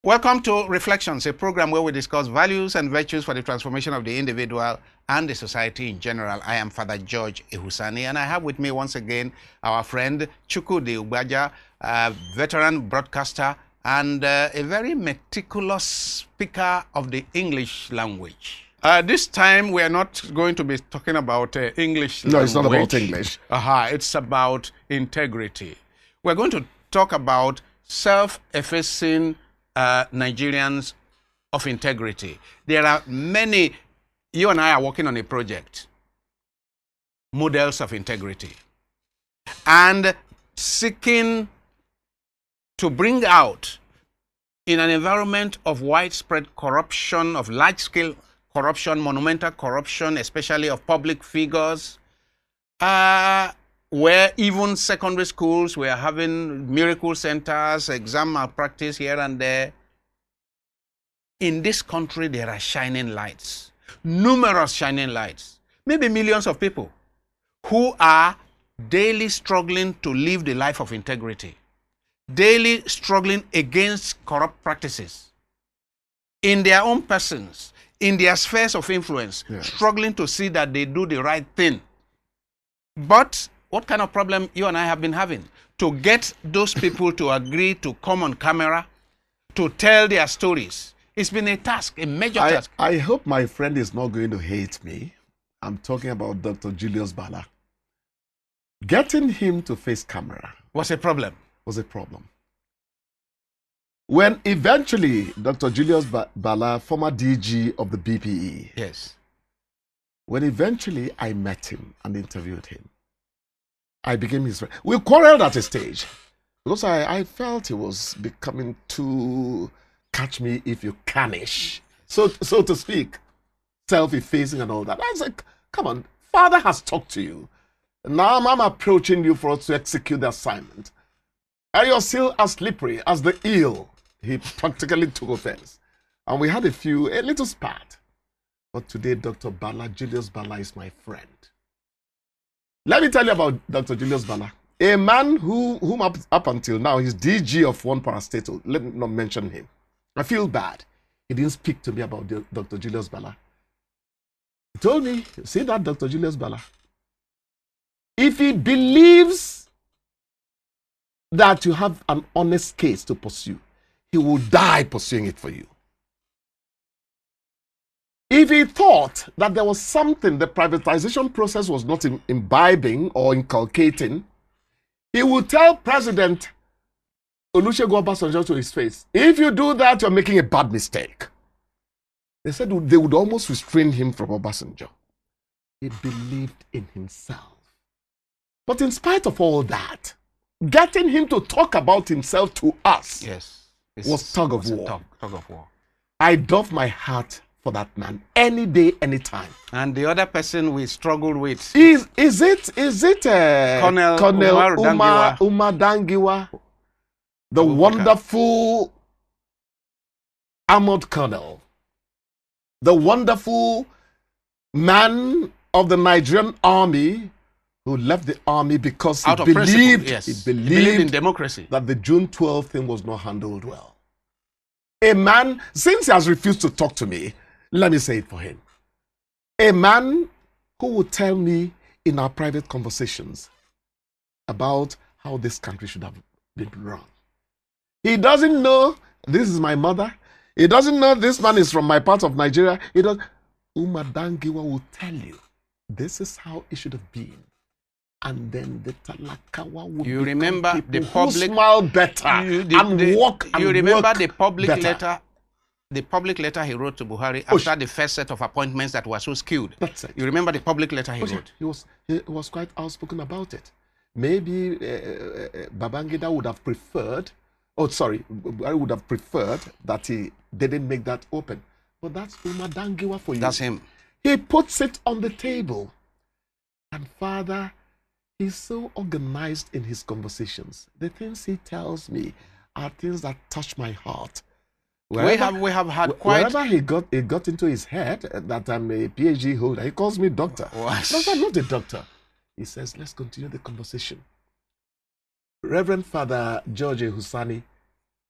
Welcome to Reflections, a program where we discuss values and virtues for the transformation of the individual and the society in general. I am Father George Ehusani, and I have with me once again our friend Chukwudi Ugbaja, a veteran broadcaster and a very meticulous speaker of the English language. This time we are not going to be talking about English language. No, it's not about English. It's about integrity. We're going to talk about self-effacing Nigerians of integrity. There are many. You and I are working on a project, Models of Integrity, and seeking to bring out, in an environment of widespread corruption, of large-scale corruption, monumental corruption, especially of public figures, where even secondary schools were having miracle centers, exam malpractice here and there. In this country, there are shining lights, numerous shining lights, maybe millions of people who are daily struggling to live the life of integrity, daily struggling against corrupt practices in their own persons, in their spheres of influence, struggling to see that they do the right thing. But what kind of problem you and I have been having? To get those people to agree to come on camera, to tell their stories. It's been a task, a major task. I hope my friend is not going to hate me. I'm talking about Dr. Julius Bala. Getting him to face camera was a problem. When eventually Dr. Julius Bala, former DG of the BPE, yes, when eventually I met him and interviewed him, I became his friend. We quarreled at a stage because I felt he was becoming too catch me if you canish, so to speak, self-effacing and all that. I was like, come on, Father has talked to you. Now I'm approaching you for us to execute the assignment. And you're still as slippery as the eel. He practically took offense. And we had a little spat. But today, Dr. Bala, Julius Bala is my friend. Let me tell you about Dr. Julius Bala. A man whom up until now, he's DG of one parastatal. Let me not mention him. I feel bad. He didn't speak to me about Dr. Julius Bala. He told me, see that Dr. Julius Bala? If he believes that you have an honest case to pursue, he will die pursuing it for you. If he thought that there was something the privatization process was not imbibing or inculcating, he would tell President Olusegun Obasanjo to his face, if you do that, you're making a bad mistake. They said they would almost restrain him from Obasanjo. He believed in himself. But in spite of all that, getting him to talk about himself to us was tug of war. I doff my heart for that man any day, anytime. And the other person we struggled with is it Colonel Umar Dangiwa, the wonderful armored colonel, the wonderful man of the Nigerian army who left the army because he believed in democracy, that the June 12th thing was not handled well. A man, since he has refused to talk to me, let me say it for him. A man who would tell me in our private conversations about how this country should have been run. He doesn't know this is my mother. He doesn't know this man is from my part of Nigeria. Umar Dangiwa will tell you this is how it should have been. And then the Talakawa will remember the public smile better walk. You remember the public letter. The public letter he wrote to Buhari after the first set of appointments that were so skewed. That's it. You remember the public letter he wrote? He was quite outspoken about it. Maybe Babangida would have preferred, I would have preferred that he didn't make that open. But that's Umar Dangiwa for you. That's him. He puts it on the table. And Father, he's so organized in his conversations. The things he tells me are things that touch my heart. We have had quite... Wherever it got into his head that I'm a PhD holder, he calls me doctor. What? No, I'm not a doctor. He says, let's continue the conversation. Reverend Father George Ehusani,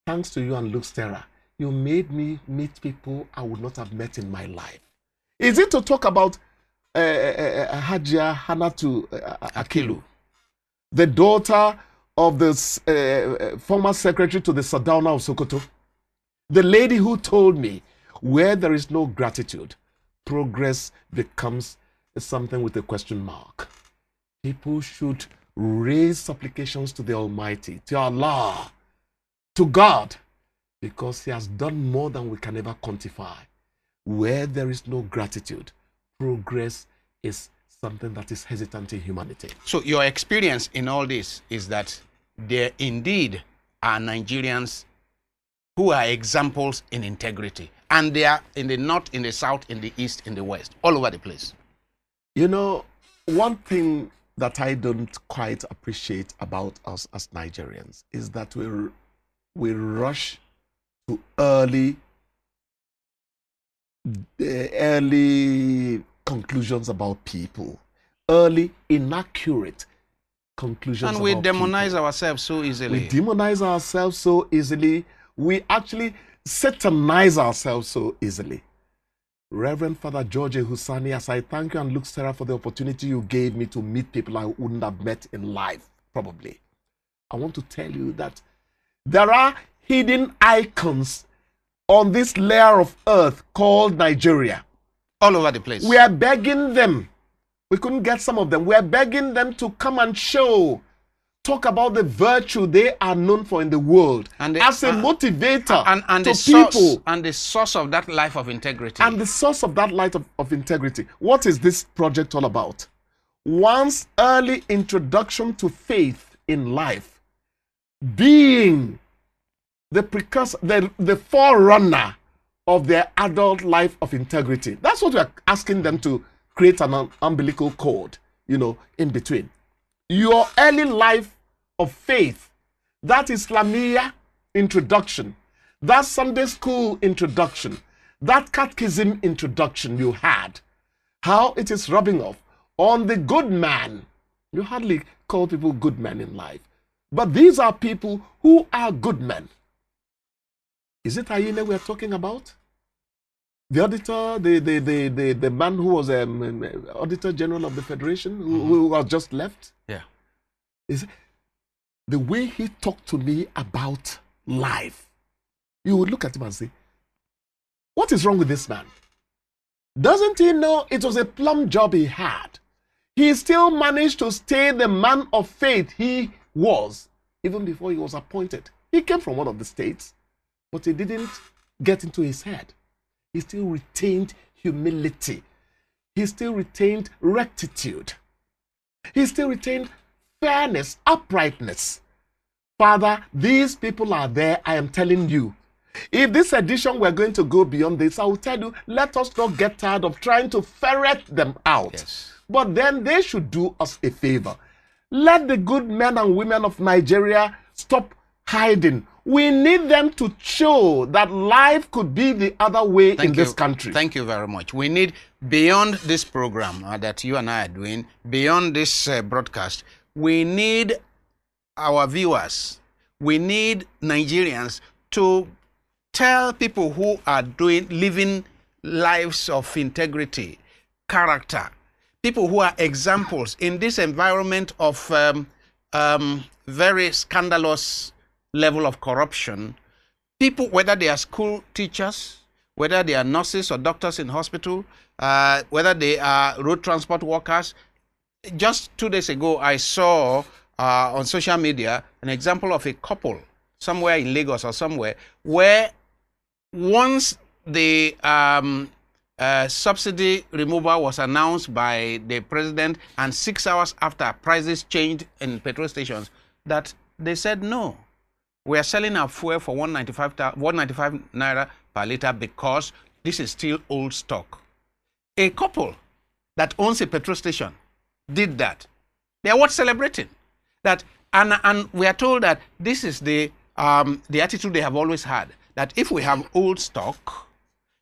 thanks to you and Luke's Terra, you made me meet people I would not have met in my life. Is it to talk about Hajia Hanatu Akilu, the daughter of the former secretary to the Sardauna of Sokoto? The lady who told me, where there is no gratitude, progress becomes something with a question mark. People should raise supplications to the Almighty, to Allah, to God, because He has done more than we can ever quantify. Where there is no gratitude, progress is something that is hesitant in humanity. So your experience in all this is that there indeed are Nigerians who are examples in integrity. And they are in the north, in the south, in the east, in the west, all over the place. You know, one thing that I don't quite appreciate about us as Nigerians is that we rush to early conclusions about people, early inaccurate conclusions and we about demonize people. ourselves so easily. We demonize ourselves so easily. We actually satanize ourselves so easily. Reverend Father George Ehusani, as I thank you and look, Terra, for the opportunity you gave me to meet people I wouldn't have met in life, probably. I want to tell you that there are hidden icons on this layer of earth called Nigeria. All over the place. We are begging them. We couldn't get some of them. We are begging them to come and show, talk about the virtue they are known for in the world, and as a motivator and to people. Source, and the source of that life of integrity. And the source of that light of integrity. What is this project all about? One's early introduction to faith in life being the precursor, the forerunner of their adult life of integrity. That's what we are asking them to create an umbilical cord, in between. Your early life of faith, that Islamia introduction, that Sunday school introduction, that catechism introduction you had, how it is rubbing off on the good man. You hardly call people good men in life, but these are people who are good men. Is it Ayine we are talking about? The auditor, the man who was Auditor General of the Federation, who was just left? Yeah. Is the way he talked to me about life, you would look at him and say, what is wrong with this man? Doesn't he know it was a plum job he had? He still managed to stay the man of faith he was, even before he was appointed. He came from one of the states, but it didn't get into his head. He still retained humility. He still retained rectitude. He still retained fairness, uprightness. Father, these people are there, I am telling you. If this edition we're going to go beyond this, I will tell you, let us not get tired of trying to ferret them out. Yes. But then they should do us a favor. Let the good men and women of Nigeria stop hiding. We need them to show that life could be the other way in this country. Thank you very much. We need, beyond this program that you and I are doing, beyond this broadcast, we need our viewers, we need Nigerians to tell people who are living lives of integrity, character, people who are examples in this environment of very scandalous level of corruption. People, whether they are school teachers, whether they are nurses or doctors in hospital, whether they are road transport workers. Just 2 days ago, I saw on social media an example of a couple somewhere in Lagos or somewhere where once the subsidy removal was announced by the president and 6 hours after prices changed in petrol stations, that they said no. We are selling our fuel for 195 naira per liter because this is still old stock. A couple that owns a petrol station did that. They are worth celebrating. That and we are told that this is the attitude they have always had. That if we have old stock,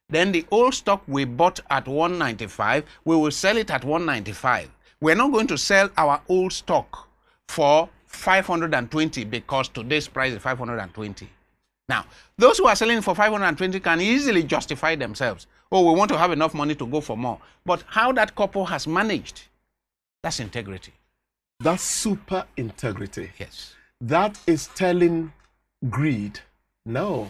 then the old stock we bought at 195, we will sell it at 195. We're not going to sell our old stock for 520 because today's price is 520. Now, those who are selling for 520 can easily justify themselves. Oh, we want to have enough money to go for more. But how that couple has managed, that's integrity. That's super integrity. Yes. That is telling greed, no,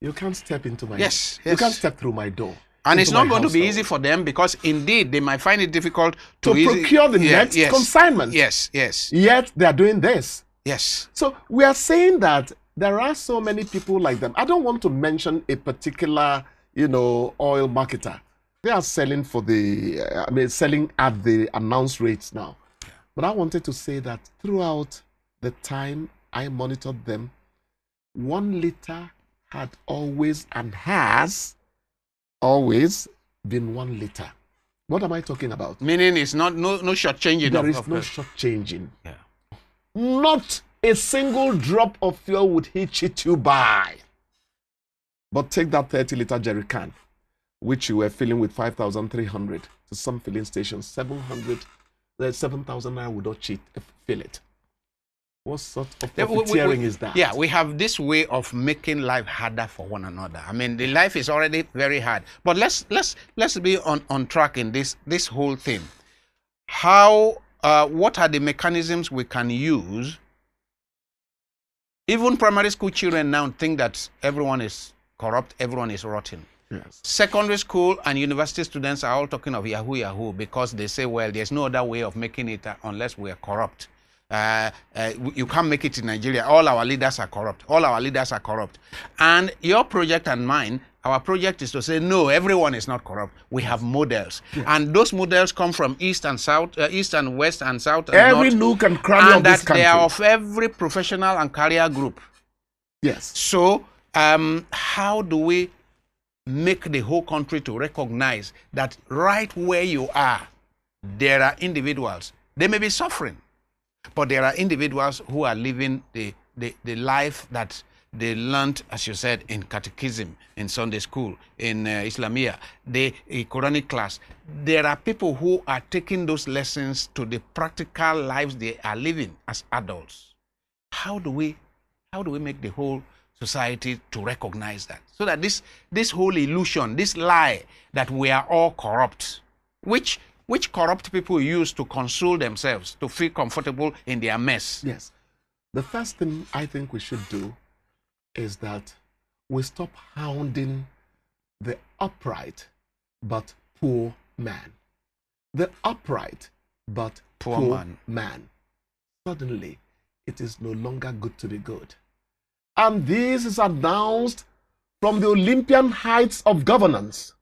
you can't step into my Yes, You can't step through my door. And it's not going to be easy for them, because indeed they might find it difficult to procure the next consignment. Yes, yes. Yet they are doing this. Yes. So we are saying that there are so many people like them. I don't want to mention a particular, oil marketer. They are selling for selling at the announced rates now. Yeah. But I wanted to say that throughout the time I monitored them, 1 liter had always and has always been 1 liter. What am I talking about? Meaning it's not no shortchanging. There is no shortchanging. Yeah. Not a single drop of fuel would he cheat you by. But take that 30-liter jerry can, which you were filling with 5,300 to some filling stations, 7,000 naira would not fill it. What sort of profiteering is that? Yeah, we have this way of making life harder for one another. I mean, the life is already very hard. But let's be on track in this whole thing. What are the mechanisms we can use? Even primary school children now think that everyone is corrupt, everyone is rotten. Yes. Secondary school and university students are all talking of Yahoo, because they say, well, there's no other way of making it unless we are corrupt. You can't make it in Nigeria. All our leaders are corrupt. All our leaders are corrupt. And your project and mine, our project is to say, no, everyone is not corrupt. We have models. Yes. And those models come from east and south, east and west and south and every north, nook and cranny of this country. And that they are of every professional and career group. Yes. So how do we make the whole country to recognize that right where you are, there are individuals. They may be suffering, but there are individuals who are living the life that they learned, as you said, in catechism, in Sunday school, in Islamia, the Quranic class. There are people who are taking those lessons to the practical lives they are living as adults. How do we make the whole society to recognize that, so that this whole illusion, this lie that we are all corrupt, which corrupt people use to console themselves, to feel comfortable in their mess? Yes. The first thing I think we should do is that we stop hounding the upright but poor man. The upright but poor man. Suddenly, it is no longer good to be good. And this is announced from the Olympian heights of governance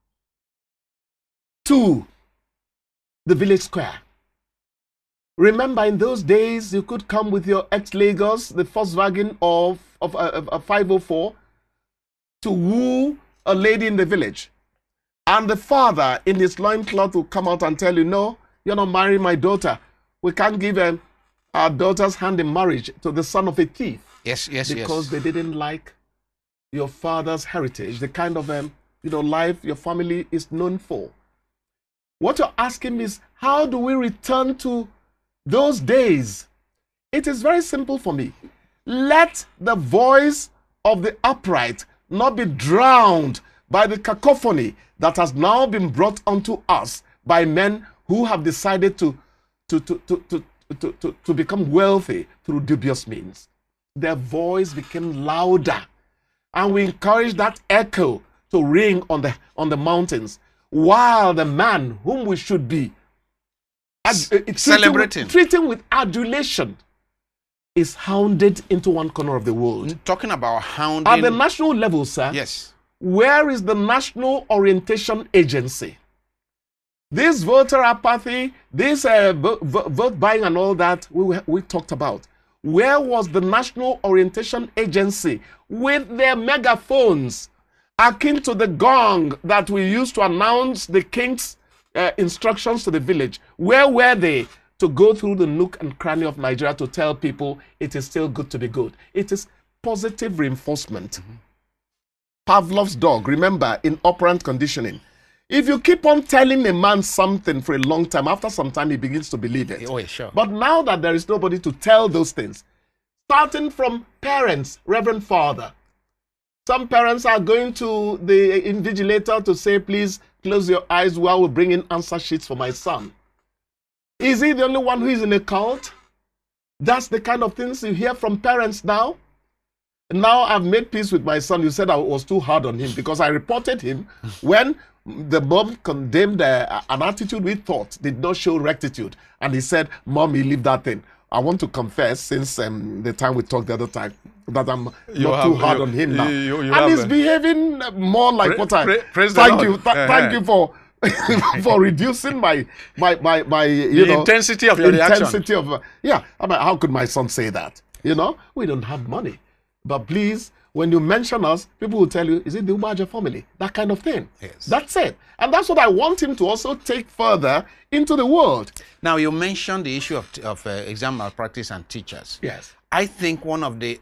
to the village square. Remember, in those days, you could come with your ex-Lagos, the Volkswagen of a 504, to woo a lady in the village. And the father in his loincloth will come out and tell you, no, you're not marrying my daughter. We can't give our daughter's hand in marriage to the son of a thief. Yes. Because they didn't like your father's heritage, the kind of life your family is known for. What you're asking is, how do we return to those days? It is very simple for me. Let the voice of the upright not be drowned by the cacophony that has now been brought unto us by men who have decided to become wealthy through dubious means. Their voice became louder, and we encourage that echo to ring on the mountains, while the man whom we should be treating with adulation is hounded into one corner of the world. Talking about hounding at the national level, sir. Yes. Where is the National Orientation Agency? This voter apathy, this vote buying and all that we talked about. Where was the National Orientation Agency with their megaphones akin to the gong that we used to announce the king's instructions to the village? Where were they to go through the nook and cranny of Nigeria to tell people it is still good to be good? It is positive reinforcement. Mm-hmm. Pavlov's dog, remember, in operant conditioning. If you keep on telling a man something for a long time, after some time he begins to believe it. Oh, yeah, sure. But now that there is nobody to tell those things, starting from parents, Reverend Father, Some parents are going to the invigilator to say, please close your eyes while we bring in answer sheets for my son. Is he the only one who is in a cult? That's the kind of things you hear from parents now. Now I've made peace with my son. You said I was too hard on him because I reported him when the mom condemned an attitude we thought did not show rectitude. And he said, Mommy, leave that thing. I want to confess, since the time we talked the other time, that I'm not too hard on him now. And he's behaving more like what I... Thank you. Thank you for... for reducing my intensity of your reaction. Yeah, I mean, how could my son say that? You know, we don't have money. But please, when you mention us, people will tell you, is it the Ugbaja family? That kind of thing. Yes. That's it. And that's what I want him to also take further into the world. Now, you mentioned the issue of exam malpractice and teachers. Yes. I think one of the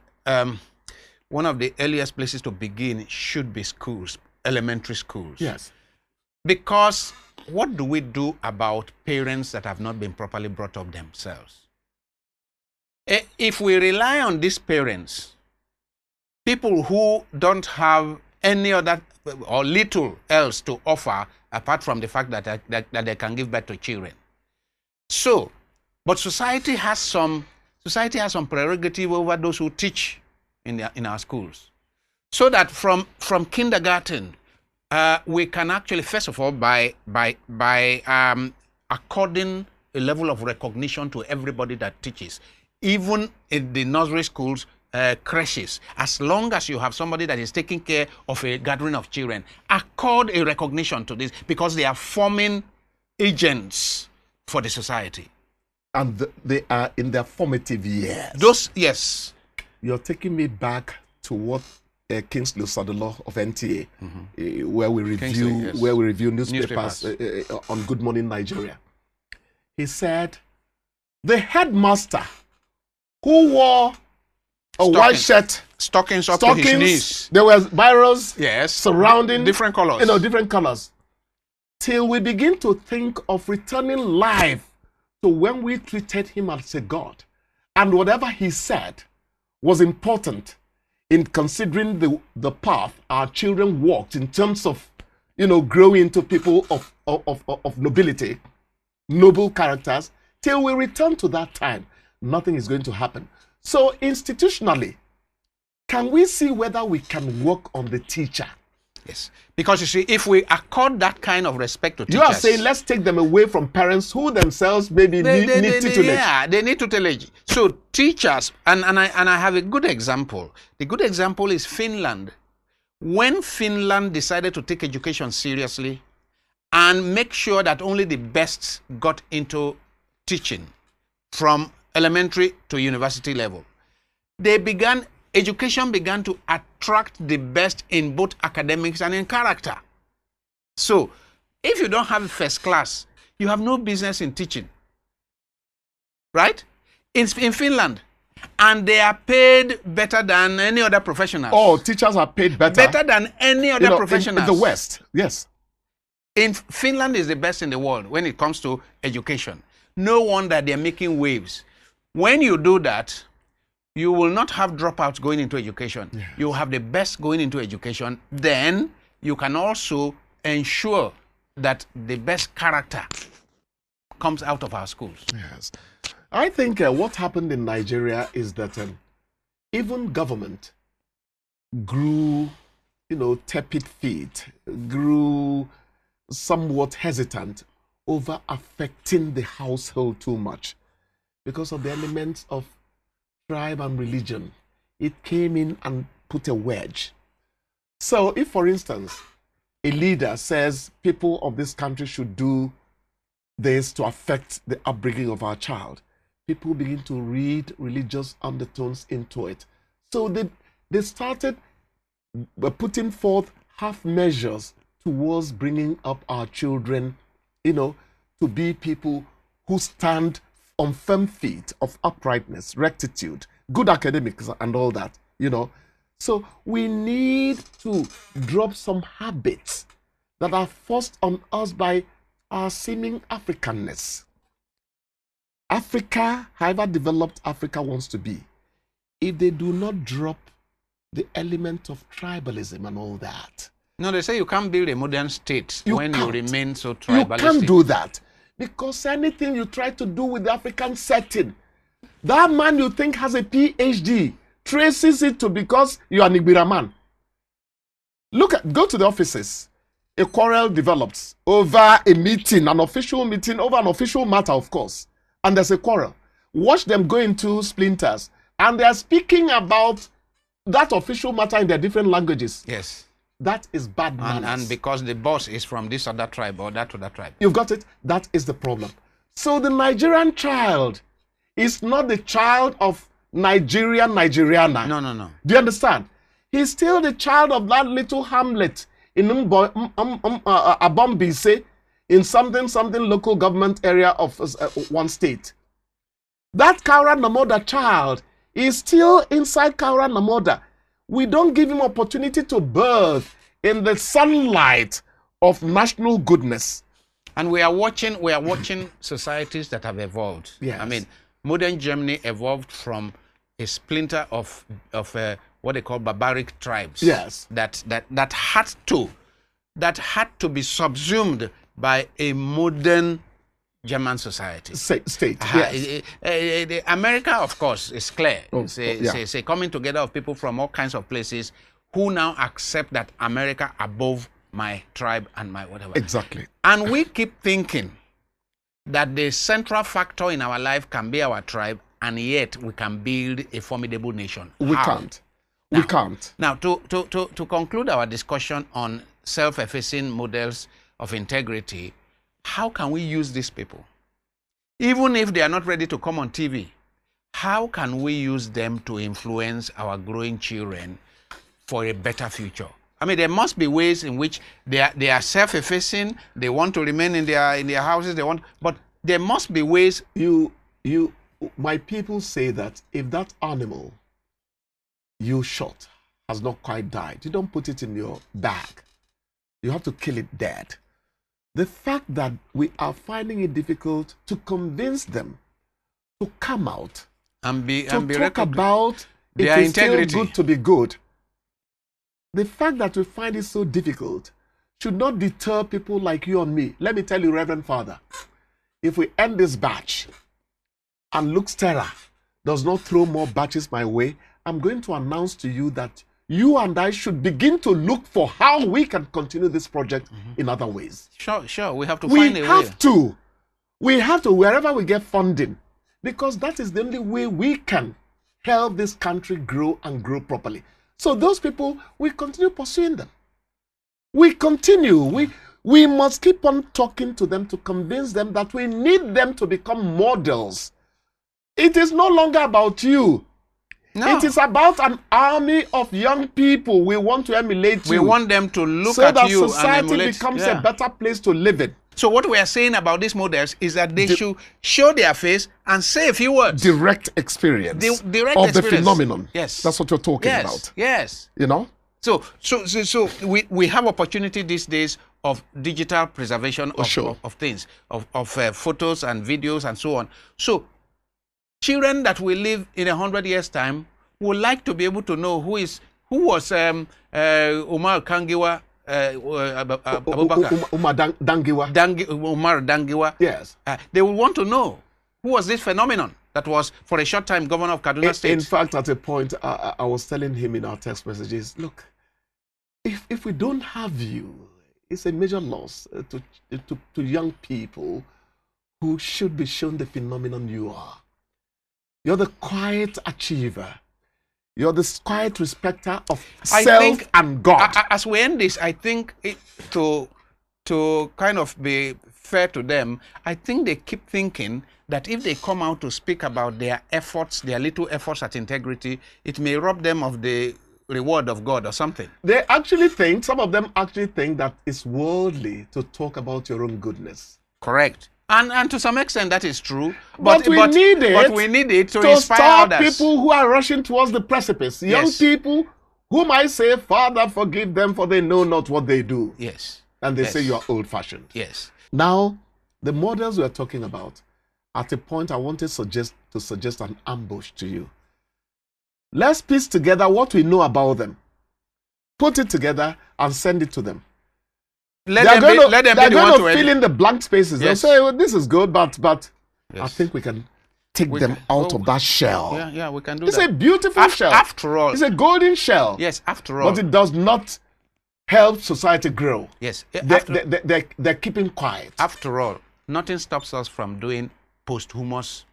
earliest places to begin should be schools, elementary schools. Yes. Because what do we do about parents that have not been properly brought up themselves? If we rely on these parents, people who don't have any other or little else to offer apart from the fact that they can give birth to children. So, but society has some prerogative over those who teach in our schools. So that from kindergarten, we can actually, first of all, by according a level of recognition to everybody that teaches, even in the nursery schools, creches, as long as you have somebody that is taking care of a gathering of children, accord a recognition to this, because they are forming agents for the society. And they are in their formative years. Those, yes. You're taking me back to what Kingsley Osadolo of NTA, where we review newspapers on Good Morning Nigeria. He said the headmaster who wore a white shirt, stockings up to his knees. There were virals, yes, surrounding different colors. Different colors. Till we begin to think of returning life to when we treated him as a god, and whatever he said was important in considering the path our children walked in terms of, growing into people of nobility, noble characters. Till we return to that time, nothing is going to happen. So institutionally, can we see whether we can work on the teacher? Yes. Because you see, if we accord that kind of respect to teachers... You are saying let's take them away from parents who themselves maybe need tutelage. Yeah, they need tutelage. So teachers, and I have a good example. The good example is Finland. When Finland decided to take education seriously and make sure that only the best got into teaching from elementary to university level, education began to attract the best in both academics and in character. So, if you don't have first class, you have no business in teaching. Right? In Finland. And they are paid better than any other professionals. Oh, teachers are paid better? Better than any other professionals. In the West, yes. In Finland is the best in the world when it comes to education. No wonder they're making waves. When you do that, you will not have dropouts going into education. Yes. You have the best going into education. Then you can also ensure that the best character comes out of our schools. Yes. I think what happened in Nigeria is that even government grew, tepid feet, grew somewhat hesitant over affecting the household too much because of the elements of tribe and religion. It came in and put a wedge. So if, for instance, a leader says people of this country should do this to affect the upbringing of our child, people begin to read religious undertones into it. So they started putting forth half measures towards bringing up our children, to be people who stand on firm feet of uprightness, rectitude, good academics, and all that, So we need to drop some habits that are forced on us by our seeming Africanness. Africa, however developed Africa wants to be, if they do not drop the element of tribalism and all that. No, they say you can't build a modern state when you remain so tribalistic. You can't do that. Because anything you try to do with the African setting, that man you think has a PhD traces it to because you are an Igbira man. Go to the offices. A quarrel develops over a meeting, an official meeting, over an official matter, of course. And there's a quarrel. Watch them go into splinters. And they are speaking about that official matter in their different languages. Yes. That is bad manners. And because the boss is from this other tribe or that other tribe. You've got it? That is the problem. So the Nigerian child is not the child of Nigeriana. No. Do you understand? He's still the child of that little hamlet in Abombise, in something local government area of one state. That Kaura Namoda child is still inside Kaura Namoda. We don't give him opportunity to birth in the sunlight of national goodness. And we are watching societies that have evolved. Yes. I mean, modern Germany evolved from a splinter of what they call barbaric tribes. Yes. That had to be subsumed by a modern German society. State. Yes. America, of course, is clear. It's a coming together of people from all kinds of places who now accept that America above my tribe and my whatever. Exactly. And we keep thinking that the central factor in our life can be our tribe, and yet we can build a formidable nation. We can't. We can't. Now, to conclude our discussion on self-effacing models of integrity, how can we use these people? Even if they are not ready to come on TV, how can we use them to influence our growing children for a better future? I mean, there must be ways in which they are self-effacing, they want to remain in their houses, but there must be ways. My people say that if that animal you shot has not quite died, you don't put it in your bag. You have to kill it dead. The fact that we are finding it difficult to convince them to come out and talk about their it is integrity. Still good to be good. The fact that we find it so difficult should not deter people like you and me. Let me tell you, Reverend Father, if we end this batch and Luke's Terra does not throw more batches my way, I'm going to announce to you that you and I should begin to look for how we can continue this project in other ways. Sure. We have to find a way. We have to, wherever we get funding, because that is the only way we can help this country grow and grow properly. So those people, we continue pursuing them. We continue. We must keep on talking to them to convince them that we need them to become models. It is no longer about you. No. It is about an army of young people we want to emulate you. We want them to look at you so that society becomes a better place to live in. So what we are saying about these models is that they should show their face and say a few words. Direct experience the phenomenon. Yes. That's what you're talking about. Yes. You know? So we have opportunity these days of digital preservation of things, of photos and videos and so on. So children that will live in 100 years' time would like to be able to know who was Umar Kangiwa, Abubakar. Umar Dangiwa. Umar Dangiwa. Yes. They will want to know who was this phenomenon that was for a short time governor of Kaduna State. In fact, at a point, I was telling him in our text messages, look, if we don't have you, it's a major loss to young people who should be shown the phenomenon you are. You're the quiet achiever. You're the quiet respecter of self and God. As we end this, I think to kind of be fair to them, I think they keep thinking that if they come out to speak about their efforts, their little efforts at integrity, it may rob them of the reward of God or something. They actually think, some of them actually think that it's worldly to talk about your own goodness. Correct. And to some extent that is true. But we need it to inspire stop others. People who are rushing towards the precipice. Young people whom I say, Father, forgive them, for they know not what they do. Yes. And they say you are old-fashioned. Yes. Now, the models we are talking about, at a point I wanted to suggest an ambush to you. Let's piece together what we know about them, put it together, and send it to them. Let them be the one to fill in the blank spaces. Yes. They'll say, well, this is good, but yes. I think we can take them out of that shell. Yeah, we can do it's that. It's a beautiful shell. After all. It's a golden shell. Yes, after all. But it does not help society grow. Yes. They're keeping quiet. After all, nothing stops us from doing posthumous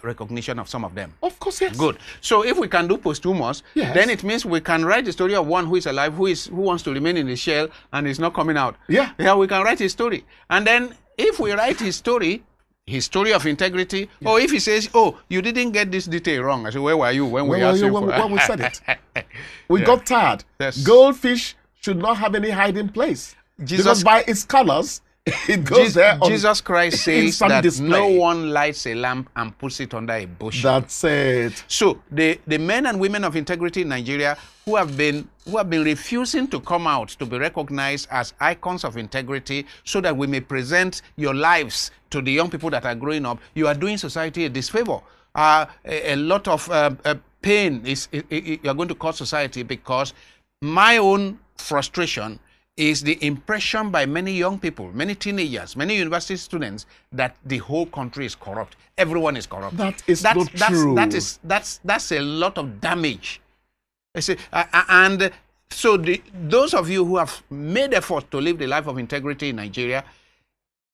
recognition of some of them. Of course, yes. Good. So if we can do posthumous, yes, then it means we can write the story of one who is alive, who wants to remain in the shell and is not coming out. Yeah. Yeah, we can write his story. And then if we write his story of integrity, yeah, or if he says, oh, you didn't get this detail wrong. I say, where were you when we asked you? When we said it. We got tired. Yes. Goldfish should not have any hiding place. Because by its colors, it goes there. Jesus Christ says that display. No one lights a lamp and puts it under a bushel. That's it. So the men and women of integrity in Nigeria who have been refusing to come out to be recognized as icons of integrity so that we may present your lives to the young people that are growing up, you are doing society a disfavor. A lot of pain you are going to cause society, because my own frustration is the impression by many young people, many teenagers, many university students, that the whole country is corrupt. Everyone is corrupt. That's not true. That's a lot of damage. I say, and so those of you who have made effort to live the life of integrity in Nigeria,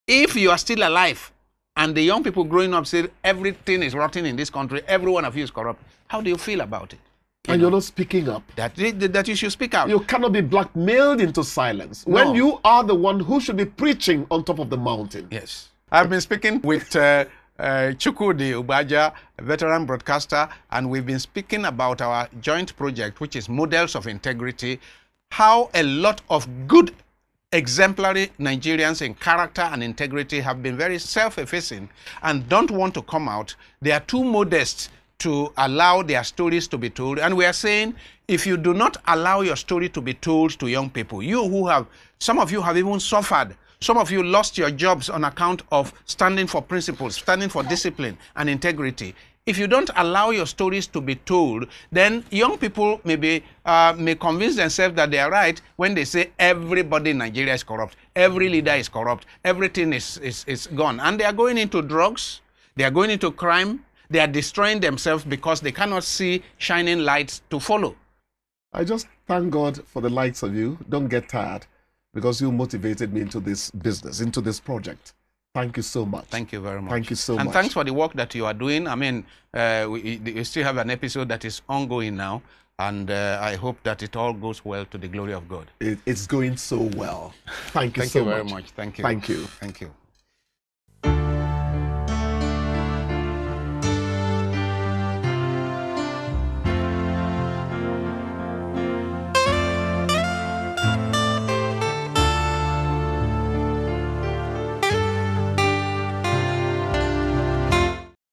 if you are still alive and the young people growing up say everything is rotten in this country, every one of you is corrupt, how do you feel about it? You're not speaking up. That you should speak out. You cannot be blackmailed into silence when you are the one who should be preaching on top of the mountain. Yes. I've been speaking with Chukwudi, Ugbaja, a veteran broadcaster, and we've been speaking about our joint project, which is Models of Integrity, how a lot of good exemplary Nigerians in character and integrity have been very self-effacing and don't want to come out. They are too modest to allow their stories to be told. And we are saying, if you do not allow your story to be told to young people, some of you have even suffered. Some of you lost your jobs on account of standing for principles, standing for discipline and integrity. If you don't allow your stories to be told, then young people may convince themselves that they are right when they say everybody in Nigeria is corrupt, every leader is corrupt, everything is gone. And they are going into drugs, they are going into crime, they are destroying themselves because they cannot see shining lights to follow. I just thank God for the likes of you. Don't get tired, because you motivated me into this business, into this project. Thank you so much. Thank you very much. Thank you so much. And thanks for the work that you are doing. I mean, we still have an episode that is ongoing now, and I hope that it all goes well to the glory of God. It's going so well. Thank you so much. Thank you very much. Thank you. Thank you. Thank you.